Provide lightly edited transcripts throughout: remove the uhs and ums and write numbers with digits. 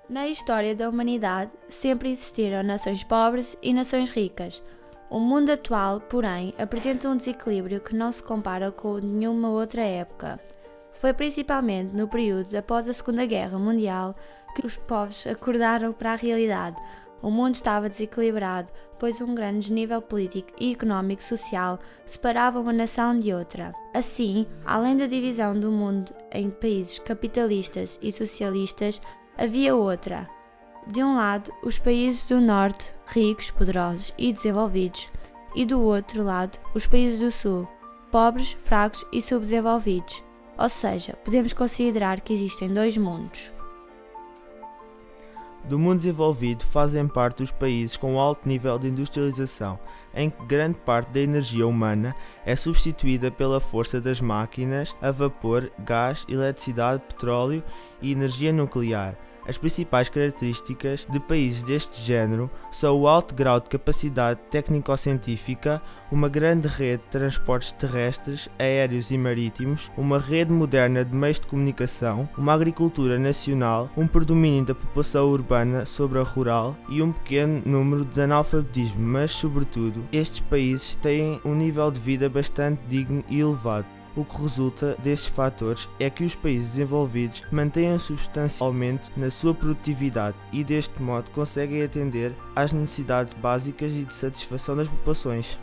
Na história da humanidade, sempre existiram nações pobres e nações ricas. O mundo atual, porém, apresenta um desequilíbrio que não se compara com o de nenhuma outra época. Foi principalmente no período após a Segunda Guerra Mundial que os povos acordaram para a realidade. O mundo estava desequilibrado, pois um grande desnível político e económico-social separava uma nação de outra. Assim, além da divisão do mundo em países capitalistas e socialistas, havia outra. De um lado, os países do norte, ricos, poderosos e desenvolvidos, e do outro lado, os países do sul, pobres, fracos e subdesenvolvidos. Ou seja, podemos considerar que existem dois mundos. Do mundo desenvolvido fazem parte os países com alto nível de industrialização, em que grande parte da energia humana é substituída pela força das máquinas a vapor, gás, eletricidade, petróleo e energia nuclear. As principais características de países deste género são o alto grau de capacidade técnico-científica, uma grande rede de transportes terrestres, aéreos e marítimos, uma rede moderna de meios de comunicação, uma agricultura nacional, um predomínio da população urbana sobre a rural e um pequeno número de analfabetismo, mas, sobretudo, estes países têm um nível de vida bastante digno e elevado. O que resulta destes fatores é que os países desenvolvidos mantenham substancialmente na sua produtividade e deste modo conseguem atender às necessidades básicas e de satisfação das populações.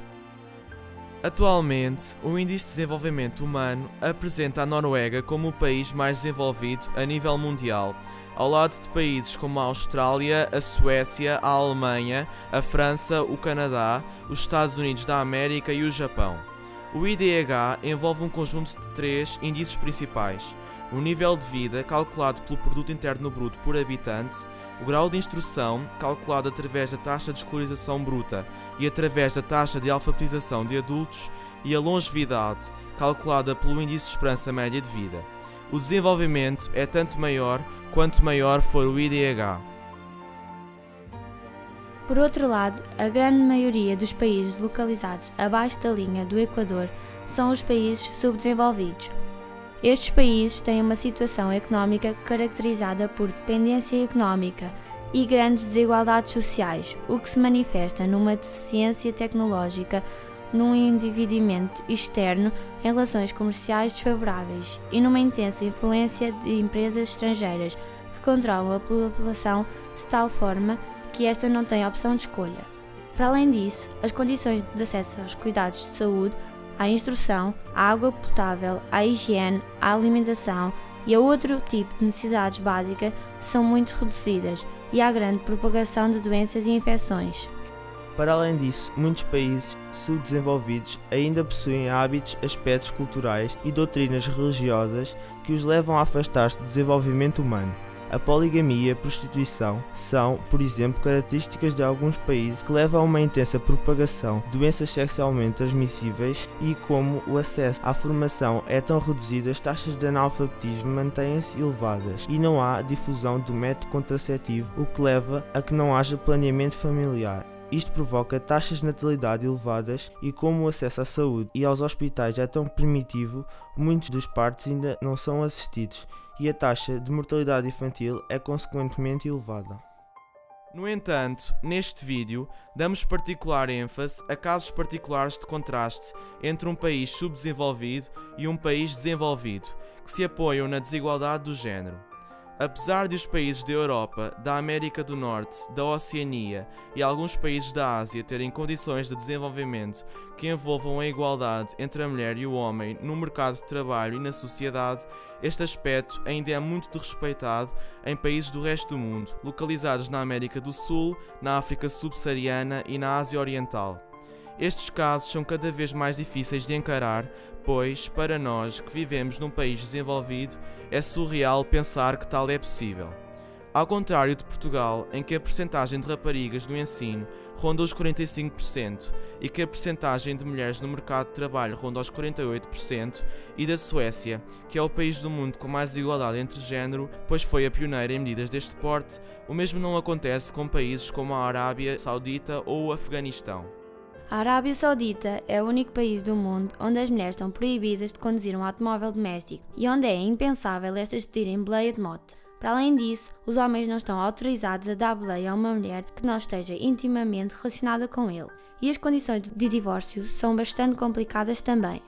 Atualmente, o Índice de Desenvolvimento Humano apresenta a Noruega como o país mais desenvolvido a nível mundial, ao lado de países como a Austrália, a Suécia, a Alemanha, a França, o Canadá, os Estados Unidos da América e o Japão. O IDH envolve um conjunto de três índices principais: o nível de vida, calculado pelo Produto Interno Bruto por habitante, o grau de instrução, calculado através da taxa de escolarização bruta e através da taxa de alfabetização de adultos, e a longevidade, calculada pelo Índice de Esperança Média de Vida. O desenvolvimento é tanto maior quanto maior for o IDH. Por outro lado, a grande maioria dos países localizados abaixo da linha do Equador são os países subdesenvolvidos. Estes países têm uma situação económica caracterizada por dependência económica e grandes desigualdades sociais, o que se manifesta numa deficiência tecnológica, num endividamento externo em relações comerciais desfavoráveis e numa intensa influência de empresas estrangeiras que controlam a população de tal forma que esta não tem opção de escolha. Para além disso, as condições de acesso aos cuidados de saúde, à instrução, à água potável, à higiene, à alimentação e a outro tipo de necessidades básicas são muito reduzidas e há grande propagação de doenças e infecções. Para além disso, muitos países subdesenvolvidos ainda possuem hábitos, aspectos culturais e doutrinas religiosas que os levam a afastar-se do desenvolvimento humano. A poligamia e a prostituição são, por exemplo, características de alguns países que levam a uma intensa propagação de doenças sexualmente transmissíveis e, como o acesso à formação é tão reduzido, as taxas de analfabetismo mantêm-se elevadas e não há difusão do método contraceptivo, o que leva a que não haja planeamento familiar. Isto provoca taxas de natalidade elevadas e, como o acesso à saúde e aos hospitais é tão primitivo, muitos dos partos ainda não são assistidos e a taxa de mortalidade infantil é consequentemente elevada. No entanto, neste vídeo, damos particular ênfase a casos particulares de contraste entre um país subdesenvolvido e um país desenvolvido, que se apoiam na desigualdade do género. Apesar de os países da Europa, da América do Norte, da Oceania e alguns países da Ásia terem condições de desenvolvimento que envolvam a igualdade entre a mulher e o homem no mercado de trabalho e na sociedade, este aspecto ainda é muito desrespeitado em países do resto do mundo, localizados na América do Sul, na África subsaariana e na Ásia Oriental. Estes casos são cada vez mais difíceis de encarar, pois, para nós que vivemos num país desenvolvido, é surreal pensar que tal é possível. Ao contrário de Portugal, em que a percentagem de raparigas no ensino ronda os 45% e que a percentagem de mulheres no mercado de trabalho ronda os 48%, e da Suécia, que é o país do mundo com mais desigualdade entre género, pois foi a pioneira em medidas deste porte, o mesmo não acontece com países como a Arábia Saudita ou o Afeganistão. A Arábia Saudita é o único país do mundo onde as mulheres estão proibidas de conduzir um automóvel doméstico e onde é impensável estas pedirem boleia de moto. Para além disso, os homens não estão autorizados a dar boleia a uma mulher que não esteja intimamente relacionada com ele. E as condições de divórcio são bastante complicadas também.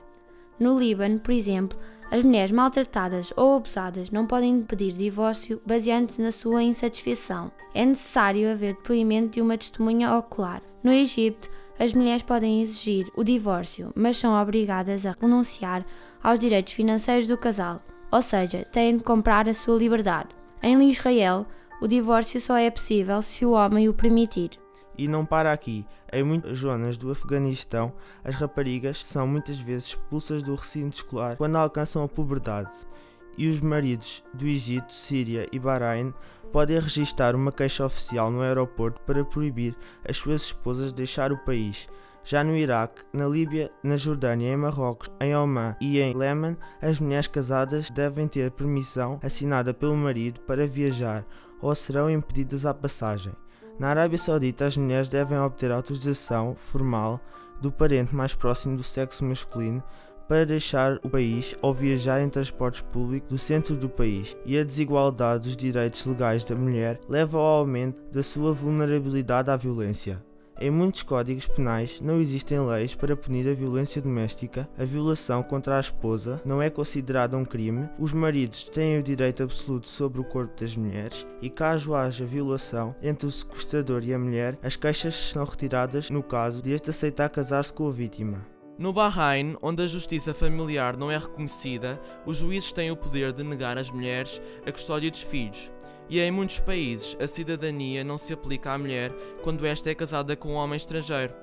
No Líbano, por exemplo, as mulheres maltratadas ou abusadas não podem pedir divórcio baseando-se na sua insatisfação. É necessário haver depoimento de uma testemunha ocular. No Egito, as mulheres podem exigir o divórcio, mas são obrigadas a renunciar aos direitos financeiros do casal, ou seja, têm de comprar a sua liberdade. Em Israel, o divórcio só é possível se o homem o permitir. E não para aqui. Em muitas zonas do Afeganistão, as raparigas são muitas vezes expulsas do recinto escolar quando alcançam a puberdade. E os maridos do Egito, Síria e Bahrein podem registrar uma queixa oficial no aeroporto para proibir as suas esposas de deixar o país. Já no Iraque, na Líbia, na Jordânia, em Marrocos, em Omã e em Iêmen, as mulheres casadas devem ter permissão assinada pelo marido para viajar ou serão impedidas à passagem. Na Arábia Saudita, as mulheres devem obter autorização formal do parente mais próximo do sexo masculino para deixar o país ou viajar em transportes públicos do centro do país, e a desigualdade dos direitos legais da mulher leva ao aumento da sua vulnerabilidade à violência. Em muitos códigos penais não existem leis para punir a violência doméstica, a violação contra a esposa não é considerada um crime, os maridos têm o direito absoluto sobre o corpo das mulheres e, caso haja violação entre o sequestrador e a mulher, as queixas são retiradas no caso de este aceitar casar-se com a vítima. No Bahrein, onde a justiça familiar não é reconhecida, os juízes têm o poder de negar às mulheres a custódia dos filhos. E em muitos países, a cidadania não se aplica à mulher quando esta é casada com um homem estrangeiro.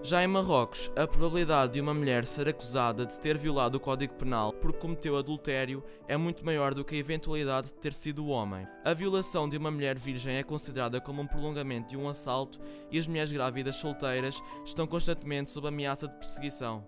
Já em Marrocos, a probabilidade de uma mulher ser acusada de ter violado o Código Penal porque cometeu adultério é muito maior do que a eventualidade de ter sido o homem. A violação de uma mulher virgem é considerada como um prolongamento de um assalto e as mulheres grávidas solteiras estão constantemente sob ameaça de perseguição.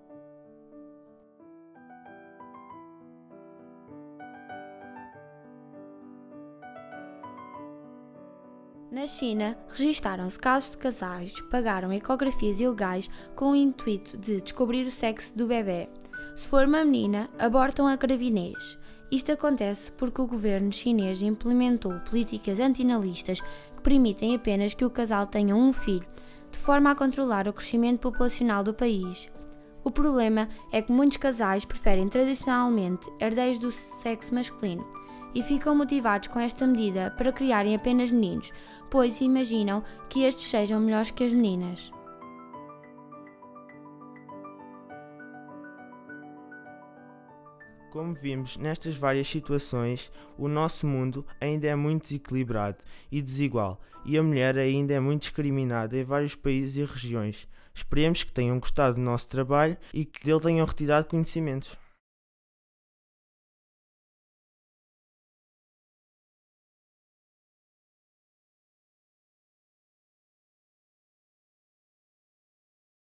Na China, registaram-se casos de casais que pagaram ecografias ilegais com o intuito de descobrir o sexo do bebê. Se for uma menina, abortam a gravidez. Isto acontece porque o governo chinês implementou políticas antinatalistas que permitem apenas que o casal tenha um filho, de forma a controlar o crescimento populacional do país. O problema é que muitos casais preferem tradicionalmente herdeiros do sexo masculino e ficam motivados com esta medida para criarem apenas meninos, pois imaginam que estes sejam melhores que as meninas. Como vimos nestas várias situações, o nosso mundo ainda é muito desequilibrado e desigual, e a mulher ainda é muito discriminada em vários países e regiões. Esperemos que tenham gostado do nosso trabalho e que dele tenham retirado conhecimentos.